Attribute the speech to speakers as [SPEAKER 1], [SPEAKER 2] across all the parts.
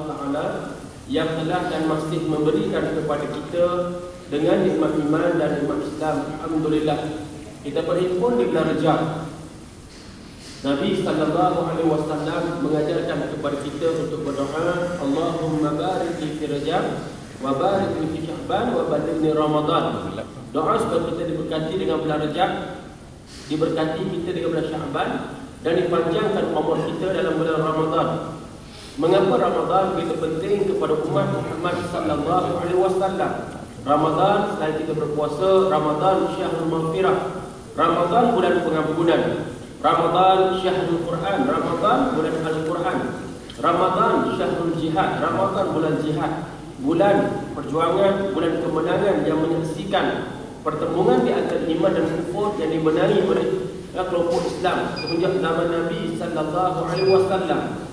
[SPEAKER 1] Ta'ala yang telah dan masih memberikan kepada kita dengan nikmat iman dan nikmat Islam. Alhamdulillah, kita berhimpun di bulan Rajab. Nabi sallallahu alaihi wasallam mengajarkan kepada kita untuk berdoa, Allahumma barik li fi Rajab wa barik li fi Sya'ban wa ballighni Ramadan. Doa supaya kita diberkati dengan bulan Rajab, diberkati kita dengan bulan Sya'ban, dan dipanjangkan umur kita dalam bulan Ramadan. Mengapa Ramadan begitu penting kepada umat Muhammad sallallahu alaihi wasallam? Ramadan selain kita berpuasa, Ramadan syahrul maghfirah, Ramadan bulan pengampunan, Ramadan syahrul Quran, Ramadan bulan Al-Quran, Ramadan syahrul jihad, Ramadan bulan jihad, bulan perjuangan, bulan kemenangan yang menyaksikan pertemuan di antara iman dan kufur yang dibenahi oleh kelompok Islam semenjak zaman Nabi sallallahu alaihi wasallam.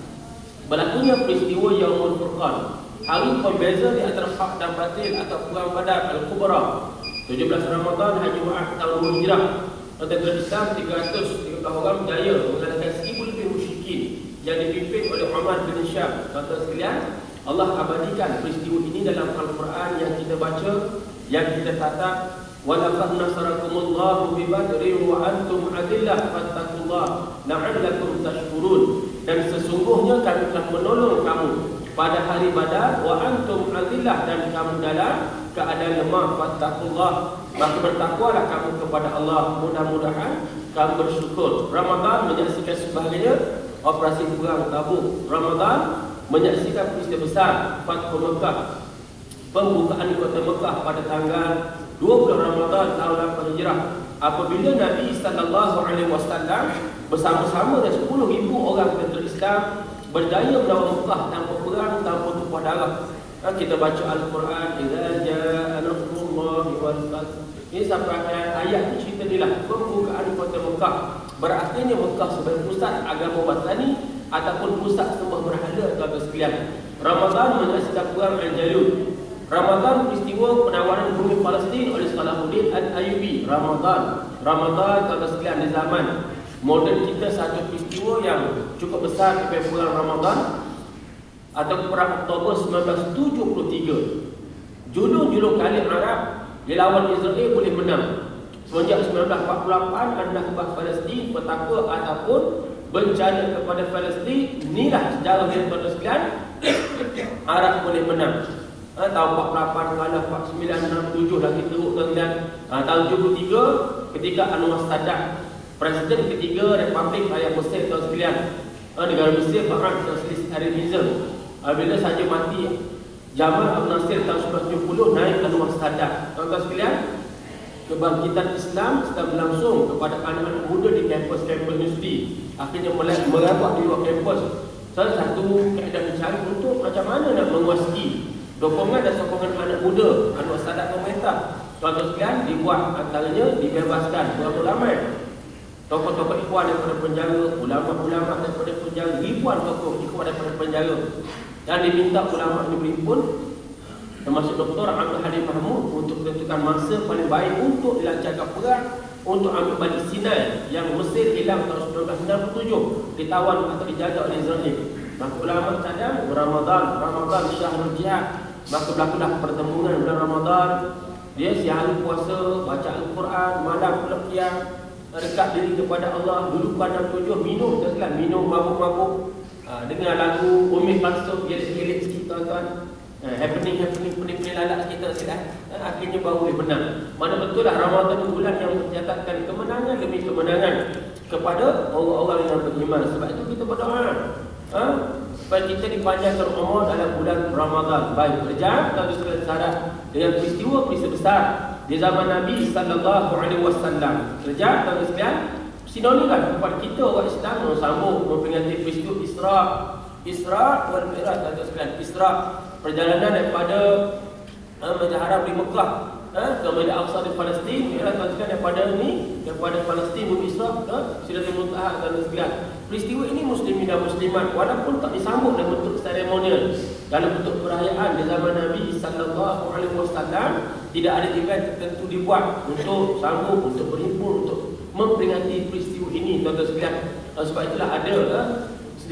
[SPEAKER 1] Berlakunya peristiwa Yaumul Furqan, hari pembeza di antara hak dan batil atau perang Badar Al-Kubra, 17 Ramadan Jumaat tahun Hijrah. Tentera Islam 330 orang berjaya mengalahkan 1000 lebih musyrikin yang dipimpin oleh Umar bin Syam. Tuan-tuan sekalian, Allah abadikan peristiwa ini dalam Al-Quran yang kita baca, yang kita tatap. وَلَقَدْ نَصَرَكُمُ اللَّهُ بِبَدْرٍ وَأَنْتُمْ أَذِلَّةٌ فَاتَّقُوا اللَّهَ لَعَلَّكُمْ تَشْكُرُونَ. Dan sesungguhnya kami telah menolong kamu pada hari Badar, wa antum azillah, dan kamu dalam keadaan lemah. Fattaqullah, maka bertakwalah kamu kepada Allah. Mudah-mudahan kamu bersyukur. Ramadan menyaksikan sebagainya operasi perang Tabuk. Ramadan menyaksikan peristiwa besar Fathu Mekah, pembukaan kota Mekah pada tanggal 20 Ramadan tahun 8 Hijrah, apabila Nabi sallallahu alaihi wasallam bersama-sama dengan 10,000 orang tentera Islam berjaya melawan Mekah tanpa perang, tanpa tumpah darah. Kita baca Al-Quran, idza jaa nasrullahi wal fath. Ini sampai ayat ini cerita ni lah, pembukaan kota Mekah. Berartinya Mekah sebagai pusat agama Wasani ataupun pusat sembah berhala atau sekalian. Ramadan menyaksikan perang Al-Jalud. Ramadan peristiwa penawaran bumi Palestin oleh Salahuddin Al-Ayyubi. Ramadan tuan-tuan sekalian, di zaman moden kita satu peristiwa yang cukup besar di bulan Ramadan atau perang Oktober 1973. Julung-julung kali Arab dilawan Israel boleh menang. Semenjak 1948 adalah kebah Palestin petaka ataupun bencana kepada Palestin. Inilah sejarah dia tuan-tuan sekalian. Arab boleh menang. Tahun 48 kalah 49, 67 lagi teruk tuan-tuan. Tahun 73 ketika Anwar Sadat, Presiden ketiga Republik Rakyat Mesir tuan sekalian, negara Mesir bahkan sosialis Arabism, bila saja mati Jamal Abdel Nasir tahun 1970, naik Anwar Sadat. Tuan-tuan sekalian, kebangkitan Islam sedang berlangsung kepada anak-anak muda di kampus-kampus universiti. Akhirnya merabak di luar kampus. Salah satu keadaan mencari untuk macam mana nak menguasai dokongan dan sokongan anak muda. Anwar Sadat pemerintah, tuan-tuan sekalian, dibuat antaranya dibebaskan berapa ramai tokoh-tokoh ikhwan daripada penjara, ulama-ulama daripada penjara, ribuan tokoh ikhwan daripada penjara, dan diminta ulama ini berhimpun, termasuk Dr. Abdul Halim Mahmud, untuk menentukan masa paling baik untuk dilancarkan perang untuk ambil balik Sinai yang Mesir hilang tahun 1967, ditawan atau dijaga oleh Israel. Maka ulama cadang Ramadan syahrul jihad. Maka berlakulah pertemuan bulan Ramadan. Dia siang puasa, baca Al-Quran, malam pula qiyam, dekat diri kepada Allah, duduk pandang tujuh, minum terselan, minum mabuk-mabuk, dengar lagu Umi Kalsum, gelik-gelik sikit tuan-tuan, happening lalak kita silah. Akhirnya baru dia menang. Mana betul lah Ramadan bulan yang mencatatkan kemenangan demi kemenangan kepada orang-orang yang beriman. Sebab itu kita berdoa supaya kita dipanjangkan umur dalam bulan Ramadan. Baik, Rajab kalau sekalian syarat dengan peristiwa besar di zaman Nabi sallallahu alaihi wasallam. Rajab kalau sekalian sinonim kan kepada kita orang Islam sambung memperingati peristiwa Isra wal Mi'raj. Kalau sekalian Isra, perjalanan daripada Masjid Haram di Mekah ke Masjid Aqsa di Palestin. Mi'raj daripada Palestin bumi Isra ke Sidratul Muntaha. Kalau sekalian, peristiwa ini muslimin dan muslimat walaupun tak disambut dalam bentuk seremonial, dalam bentuk perayaan di zaman Nabi sallallahu alaihi wasallam, tidak ada event tertentu dibuat untuk sambung, untuk berhimpun, untuk memperingati peristiwa ini tuan-tuan sekalian. Sebab itulah ada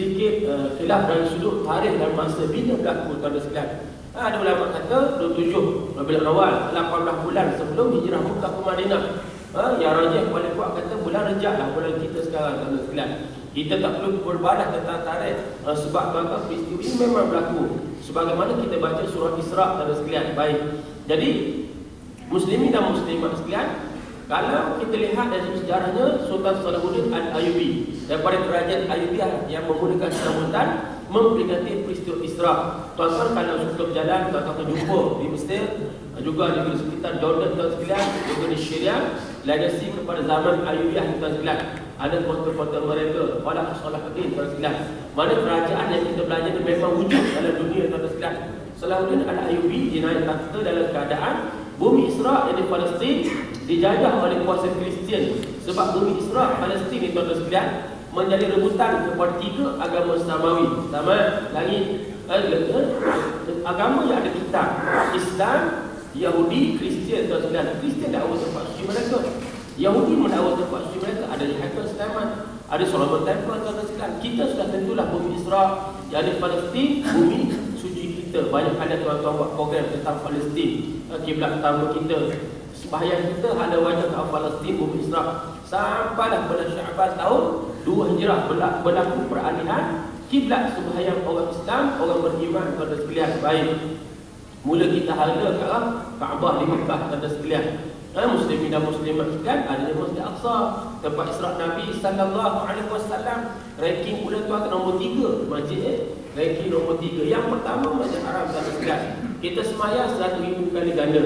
[SPEAKER 1] sedikit khilaf dari sudut tarikh dan masa bila berlaku tuan-tuan sekalian. Ada ulama kata 27 Rabiul Awal, 18 bulan sebelum hijrah Mekah ke Madinah. Yang rajih paling kuat kata bulan Rejab lah, bulan kita sekarang tuan-tuan sekalian. Kita tak perlu berbalas tentang tarikh sebab maka peristiwa ini memang berlaku sebagaimana kita baca surah Isra tuan-tuan sekalian. Baik. Jadi muslimin dan muslimat sekalian, kalau kita lihat dari sejarahnya, Sultan Salahuddin Al-Ayyubi daripada kerajaan Ayyubiyah yang menggunakan sambutan memperingati peristiwa Isra. Tuan-tuan kalau suka berjalan, tuan-tuan akan jumpa di Mesir, juga di sekitar Jordan tuan sekalian, juga di Syria, legasi kepada zaman Ayyubiyah tuan sekalian. Ada kota-kota mereka, pada Salahuddin tuan sekalian. Mana kerajaan yang kita belajar ni memang wujud dalam dunia tuan sekalian. Salahuddin Al-Ayyubi dinaik takhta dalam keadaan bumi Isra yang di Palestin dijajah oleh kuasa Kristian. Sebab bumi Isra Palestin ni tuan-tuan sekalian menjadi rebutan kepada 3 agama samawi. Sama langit agama yang ada kitab Islam, Yahudi, Kristian tuan sekalian. Kristian dakwa tempat suci mereka, Yahudi mendakwa tempat suci mereka. Ada Haikal Sulaiman, ada Solomon Temple tuan sekalian. Kita sudah tentulah bumi Isra yang di Palestin, bumi suci kita. Banyak kali tuan-tuan buat program tentang Palestin, kiblat utama kita, sembahyang kita ada wajah ke Palestin, bumi Isra. Sampailah pada Syaban tahun 2 Hijrah berlaku peralihan kiblat sembahyang orang Islam, orang beriman kepada sekalian. Baik. Mula kita harga ke arah Kaabah di Mekah kepada sekalian. Muslimin dan muslimat sekalian, adanya Masjid Aqsa, tempat Isra Nabi sallallahu alaihi wasallam. Ranking pula tuan nombor 3 masjid, ranking nombor 3. Yang pertama Masjid Haram kepada sekalian. Kita sembahyang 1,000 kali ganda.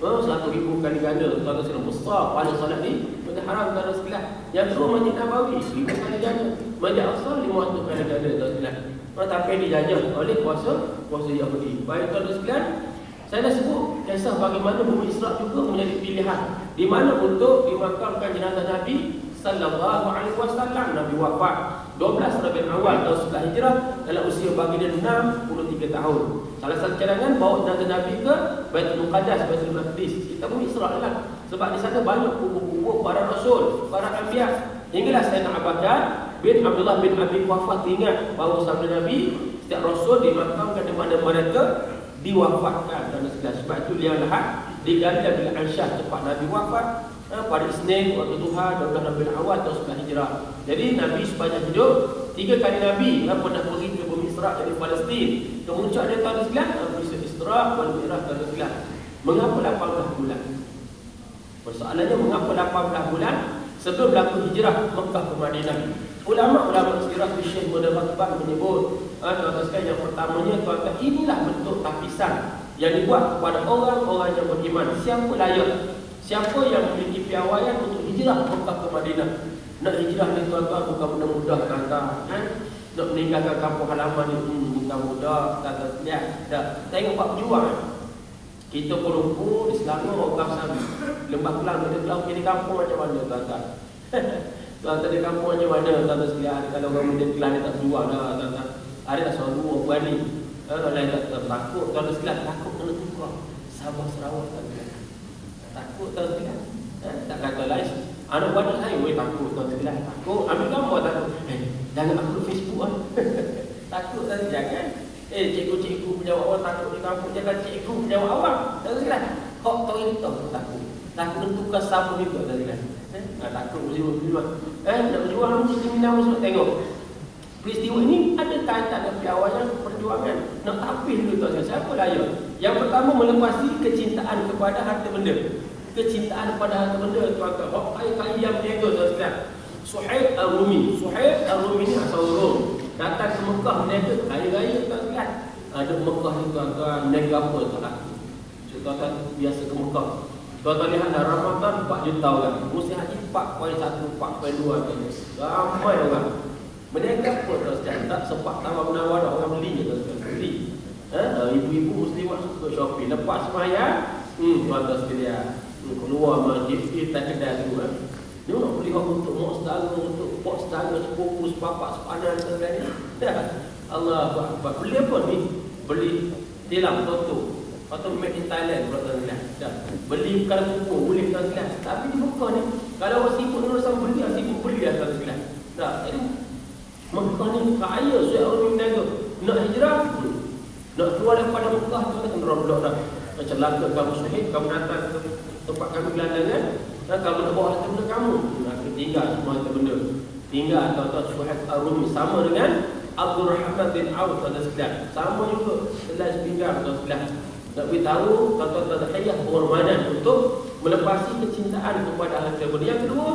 [SPEAKER 1] 1,000 kali ganda. Tuan-tuan sekalian besar pada solat ni Masjid Haram kepada sekalian. Yang kedua Masjid Nabawi 1,000 kali ganda. Masjid Aqsa 500 kali ganda tuan sekalian. Tapi dijajah oleh kuasa Yahudi. Baik tuan-tuan sekalian, saya dah sebut kisah bagaimana bumi Isra juga menjadi pilihan di mana untuk dimakamkan jenazah Nabi sallallahu alaihi wasallam. Nabi wafat 12 Rabiul Awal tahun 11 Hijrah dalam usia baginda 63 tahun. Salah satu cadangan bawa jenazah Nabi ke Baitul Muqaddas, Baitul Maqdis. Kita bumi Isra lah. Sebab di sana banyak kubur-kubur para rasul, para anbiya. Hinggalah Sayyidina Abu Bakar bin Abdullah bin Abi Quhafah ingat bahawa sabda Nabi, setiap rasul dimakamkan di mana mereka diwafatkan. Dan sebab itu dia lahat digali Bil Ansyah tempat Nabi wafat pada Isnin waktu Tuhan 12 Rabiul Awal tahun 11 Hijrah. Jadi Nabi sepanjang hidup 3 kali Nabi pernah pergi ke bumi Isra dari Palestin. Kemuncak dia tahun 9 peristiwa Isra wal Mi'raj tahun 9. Mengapa 18 bulan? Persoalannya mengapa 18 bulan sebelum berlaku hijrah Mekah ke Madinah? Ulama-ulama sejarah Syekh Muhammad menyebut tuan-tuan sekalian, yang pertamanya tuan-tuan, inilah bentuk tapisan yang dibuat kepada orang-orang yang beriman. Siapa layak, siapa yang memiliki piawaian untuk hijrah Mekah ke Madinah. Nak hijrah ni tuan-tuan bukan benda mudah tuan-tuan. Nak meninggalkan kampung halaman ni bukan mudah tuan-tuan sekalian. Tengok buat berjuang. Kita Kolombo di Selangor, orang Sabi, Lembah Kelang, kita Kelang pergi di kampung macam mana tuan-tuan? Tuan-tuan di kampung macam mana tuan-tuan sekalian? Kalau orang Medan Kelang ni tak berjuang dah tuan-tuan. Ada tak seorang dua berani? Lain tak takut tuan-tuan sekalian, takut kena tukar. Sabah Sarawak tuan-tuan. Takut tuan-tuan sekalian. Tak kata lain. Anak budak saya boleh takut tuan-tuan sekalian. Takut, ambil gambar takut. Jangan upload Facebook kan. Takut tuan-tuan jangan. Cikgu-cikgu menjawab awak takut di kampung. Jangan cikgu menjawab awak. Tuan-tuan sekalian. Kok tahu ini tahu takut. Takut tentukan siapa juga tuan-tuan sekalian. Takut berjuang. Nak berjuang muslimin dan muslimat. Tengok. Peristiwa ini ada kaitan dengan piawaian perjuangan. Nak tapis dulu tuan-tuan. Siapa layak? Yang pertama melepasi kecintaan kepada harta benda. Kecintaan kepada harta benda tuan-tuan. Kaya-kaya yang berniaga tuan-tuan. Suhaib Ar-Rumi. Suhaib Ar-Rumi ni asal Rom. Datang ke Mekah berniaga kaya-kaya tuan-tuan. Ada Mekah ni tuan-tuan. Berniaga apa tuan-tuan? Tuan-tuan biasa ke Mekah. Tuan-tuan lihat dah Ramadan 4 juta orang. Musim haji 4.1, 4.2. Ramai orang. Berniaga apa tuan-tuan? Tak sempat tawar menawar dah orang beli je tuan-tuan. Beli. Ibu-ibu muslimat suka shopping. Lepas sembahyang, tuan-tuan sekalian, keluar masjid, kita kedai tu. Dia nak beli untuk mak saudara, untuk pok saudara, sepupu, sepapak, sepadan dan sebagainya. Allahu Akbar. Beli apa ni? Beli tilam, toto. Atau made in Thailand, tuan-tuan. Beli bukan kuku, boleh tuan-tuan. Tapi di buka ni, kalau orang sibuk ni orang beli, sibuk beli tuan-tuan. Jadi Mekah ni kaya, saya orang meniaga. Nak hijrah, nak keluar daripada Mekah, tu kan roblok dah. Macam laka kamu Suhaib, kamu datang ke tempat kami gelandangan, dan kamu nak bawa harta benda kamu. Kita tinggal semua harta benda. Tinggal tuan-tuan Suhaib Ar-Rumi sama dengan Abdul Rahman bin Auf tuan-tuan sekalian. Sama juga selai sepinggang tuan-tuan sekalian. Nak beritahu tuan-tuan tak payah pengorbanan untuk melepasi kecintaan kepada harta benda. Yang kedua,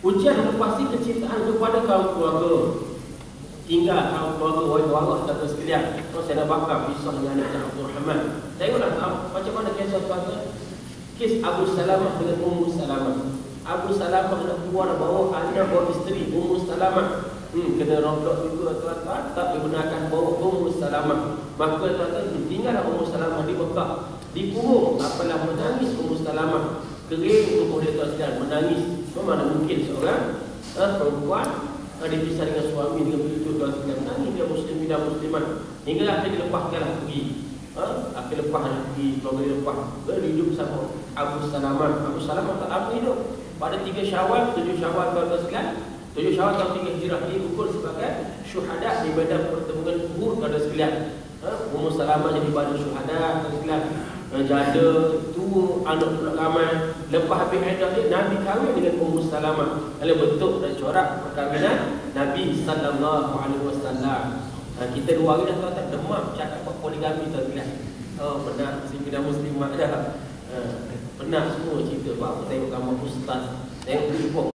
[SPEAKER 1] ujian melepasi kecintaan kepada kaum keluarga. Tinggal kaum keluarga wahai tuan-tuan sekalian. Saya nak bakar kisahnya anak Abdul Rahman. Tengoklah macam mana kisah tuan-tuan. Kes Abu Salamah dengan Ummu Salamah. Abu Salamah nak keluar bawa anak, bawa isteri Ummu Salamah. Kena roblok juga tuan-tuan, tak dibenarkan bawa Ummu Salamah. Maka tuan-tuan tinggallah Ummu Salamah di Mekah. Dikurung, apalah menangis Ummu Salamah. Kering tubuh dia tuan-tuan, menangis. Mana mungkin seorang perempuan dipisah dengan suami dengan begitu tuan-tuan. Menangis dia muslim dan muslimat. Hingga akhirnya dilepaskanlah pergi. Akhir lepas pergi, keluarga dia lepas. Hidup sama Abu Salamah. Abu Salamah tak lama hidup. Pada 3 Syawal, 7 Syawal tuan-tuan sekalian, 7 Syawal tahun 3 Hijrah diukur sebagai syuhada di medan pertempuran Uhud tuan-tuan sekalian. Ummu Salamah jadi pada syuhada tuan-tuan sekalian. Janda, tua, anak pula ramai. Lepas habis iddah dia, Nabi kahwin dengan Ummu Salamah. Kalau bentuk dan corak perkahwinan Nabi sallallahu alaihi wasallam. Kita 2 hari dah tuan-tuan demam cakap poligami tuan-tuan. Benar si bidang muslimat dah. Pernah semua cerita. Apa tengok gambar ustaz, tengok